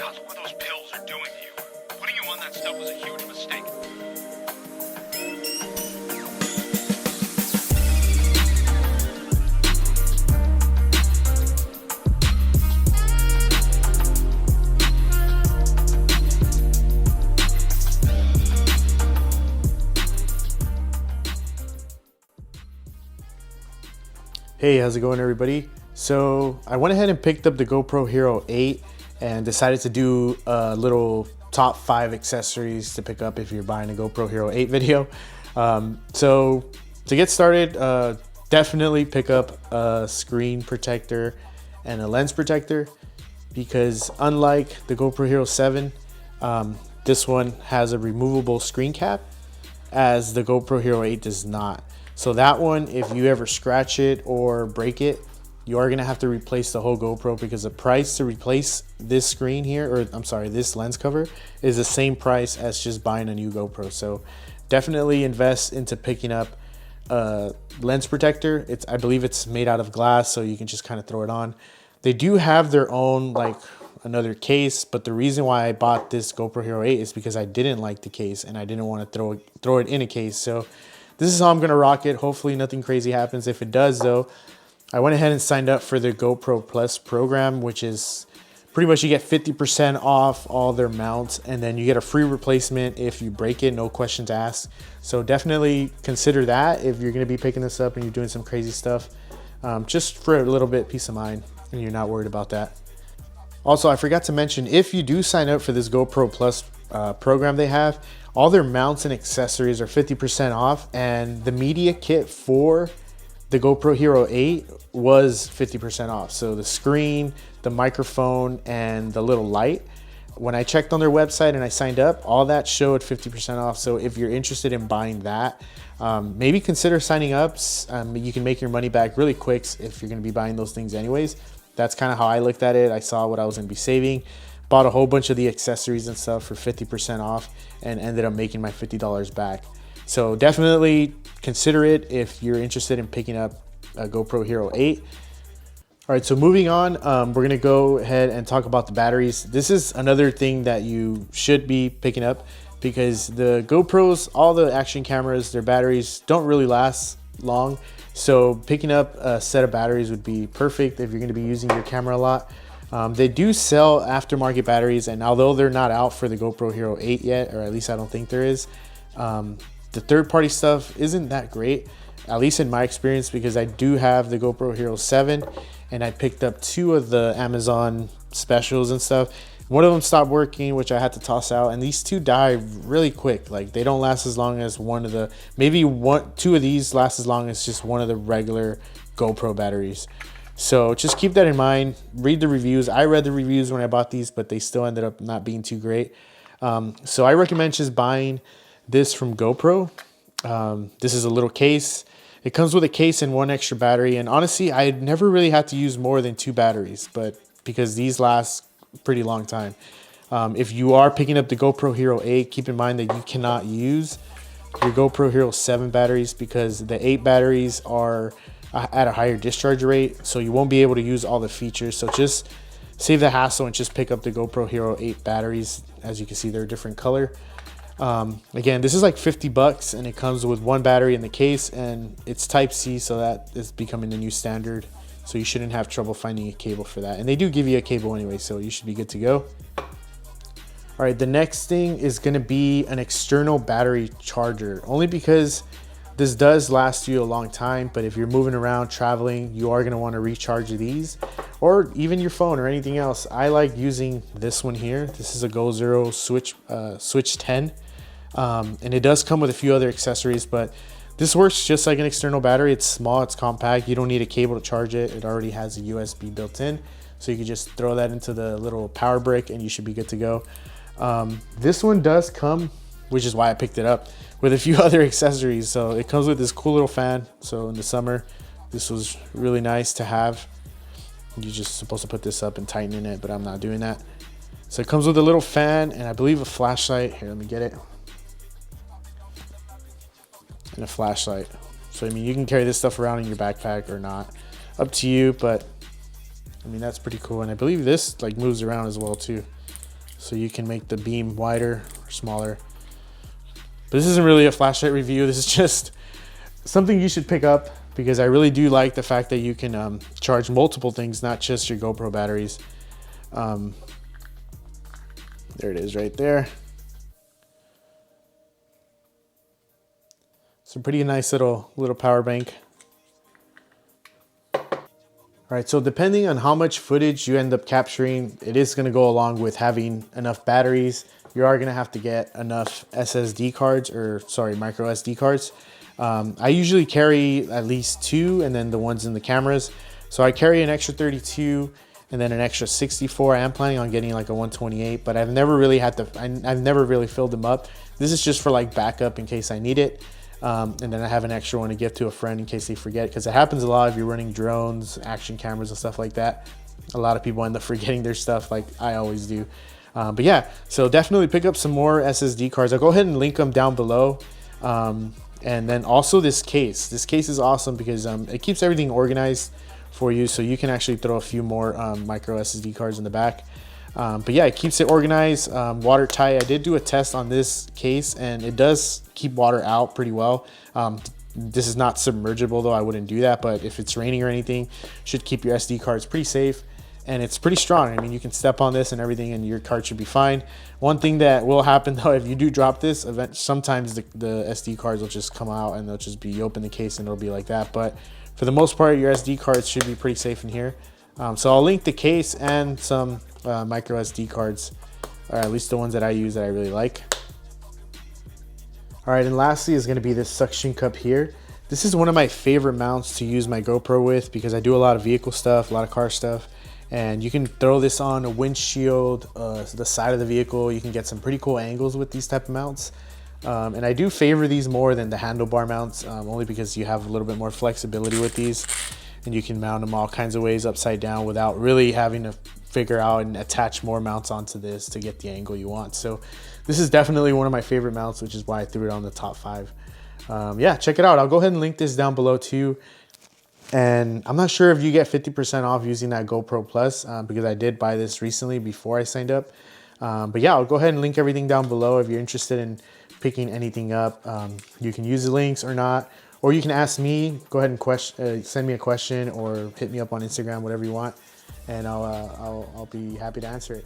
realize what those pills are doing to you. Putting you on that stuff was a huge mistake. Hey, how's it going, everybody? So I went ahead and picked up the GoPro Hero 8 and decided to do a little top 5 accessories to pick up if you're buying a GoPro Hero 8 video. So to get started, definitely pick up a screen protector and a lens protector, because unlike the GoPro Hero 7, this one has a removable screen cap, as the GoPro Hero 8 does not. So that one, if you ever scratch it or break it, you are gonna have to replace the whole GoPro, because the price to replace this screen here, or I'm sorry, this lens cover, is the same price as just buying a new GoPro. So definitely invest into picking up a lens protector. I believe it's made out of glass, so you can just kind of throw it on. They do have their own, like, another case, but the reason why I bought this GoPro Hero 8 is because I didn't like the case and I didn't want to throw it in a case. So this is how I'm gonna rock it. Hopefully nothing crazy happens. If it does though, I went ahead and signed up for the GoPro Plus program, which is pretty much you get 50% off all their mounts, and then you get a free replacement if you break it, no questions asked. So definitely consider that if you're gonna be picking this up and you're doing some crazy stuff, just for a little bit peace of mind and you're not worried about that. Also, I forgot to mention, if you do sign up for this GoPro Plus program they have, all their mounts and accessories are 50% off, and the media kit for the GoPro Hero 8 was 50% off. So the screen, the microphone, and the little light, when I checked on their website and I signed up, all that showed 50% off. So if you're interested in buying that, maybe consider signing up. You can make your money back really quick if you're gonna be buying those things anyways. That's kind of how I looked at it. I saw what I was gonna be saving, bought a whole bunch of the accessories and stuff for 50% off, and ended up making my $50 back. So definitely consider it if you're interested in picking up a GoPro Hero 8. All right, so moving on, we're gonna go ahead and talk about the batteries. This is another thing that you should be picking up, because the GoPros, all the action cameras, their batteries don't really last long. So picking up a set of batteries would be perfect if you're gonna be using your camera a lot. They do sell aftermarket batteries, and although they're not out for the GoPro Hero 8 yet, or at least I don't think there is, the third-party stuff isn't that great, at least in my experience, because I do have the GoPro Hero 7 and I picked up 2 of the Amazon specials and stuff. One of them stopped working, which I had to toss out, and these 2 die really quick. Like, they don't last as long as one of the, maybe 2 of these last as long as just one of the regular GoPro batteries. So just keep that in mind. Read the reviews. I read the reviews when I bought these, but they still ended up not being too great. So I recommend just buying this from GoPro. This is a little case. It comes with a case and 1 extra battery. And honestly, I never really had to use more than 2 batteries, but because these last a pretty long time. If you are picking up the GoPro Hero 8, keep in mind that you cannot use your GoPro Hero 7 batteries, because the 8 batteries are at a higher discharge rate, so you won't be able to use all the features. So just save the hassle and just pick up the GoPro Hero 8 batteries. As you can see, they're a different color. Again, this is like $50, and it comes with 1 battery in the case, and it's Type-C, so that is becoming the new standard. So you shouldn't have trouble finding a cable for that. And they do give you a cable anyway, so you should be good to go. All right, the next thing is gonna be an external battery charger, only because this does last you a long time, but if you're moving around, traveling, you are gonna wanna recharge these, or even your phone or anything else. I like using this one here. This is a GoZero Switch 10, and it does come with a few other accessories, but this works just like an external battery. It's small, it's compact. You don't need a cable to charge it. It already has a USB built in, so you can just throw that into the little power brick and you should be good to go. This one does come, which is why I picked it up, with a few other accessories. So it comes with this cool little fan. So in the summer, this was really nice to have. You're just supposed to put this up and tighten it, but I'm not doing that. So it comes with a little fan and I believe a flashlight. Here, let me get it. And a flashlight. So I mean, you can carry this stuff around in your backpack or not, up to you, but I mean, that's pretty cool. And I believe this like moves around as well too. so you can make the beam wider or smaller. But this isn't really a flashlight review. This is just something you should pick up, because I really do like the fact that you can charge multiple things, not just your GoPro batteries. There it is right there. It's a pretty nice little power bank. All right, so depending on how much footage you end up capturing, it is gonna go along with having enough batteries. You are gonna have to get enough SSD cards, or sorry, micro SD cards. I usually carry at least 2, and then the ones in the cameras. So I carry an extra 32 and then an extra 64. I am planning on getting like a 128, but I've never really had to, I've never really filled them up. This is just for like backup in case I need it. And then I have an extra one to give to a friend in case they forget, because it happens a lot if you're running drones, action cameras and stuff like that. A lot of people end up forgetting their stuff, like I always do. But yeah, so definitely pick up some more SSD cards. I'll go ahead and link them down below. And then also this case. This case is awesome because it keeps everything organized for you, so you can actually throw a few more micro SSD cards in the back. But yeah, it keeps it organized, watertight. I did do a test on this case and it does keep water out pretty well. This is not submergible though, I wouldn't do that, but if it's raining or anything, should keep your SD cards pretty safe. And it's pretty strong. I mean, you can step on this and everything and your card should be fine. One thing that will happen though, if you do drop this, sometimes the SD cards will just come out and they'll just be, you open the case and it'll be like that. But for the most part, your SD cards should be pretty safe in here. So I'll link the case and some micro SD cards, or at least the ones that I use that I really like. All right, and lastly is gonna be this suction cup here. This is one of my favorite mounts to use my GoPro with, because I do a lot of vehicle stuff, a lot of car stuff. And you can throw this on a windshield, the side of the vehicle. You can get some pretty cool angles with these type of mounts. And I do favor these more than the handlebar mounts, only because you have a little bit more flexibility with these. And you can mount them all kinds of ways upside down without really having to figure out and attach more mounts onto this to get the angle you want. So this is definitely one of my favorite mounts, which is why I threw it on the top 5. Yeah, check it out. I'll go ahead and link this down below too. And I'm not sure if you get 50% off using that GoPro Plus, because I did buy this recently before I signed up. But yeah, I'll go ahead and link everything down below if you're interested in picking anything up. You can use the links or not, or you can ask me. Go ahead and send me a question or hit me up on Instagram, whatever you want, and I'll be happy to answer it.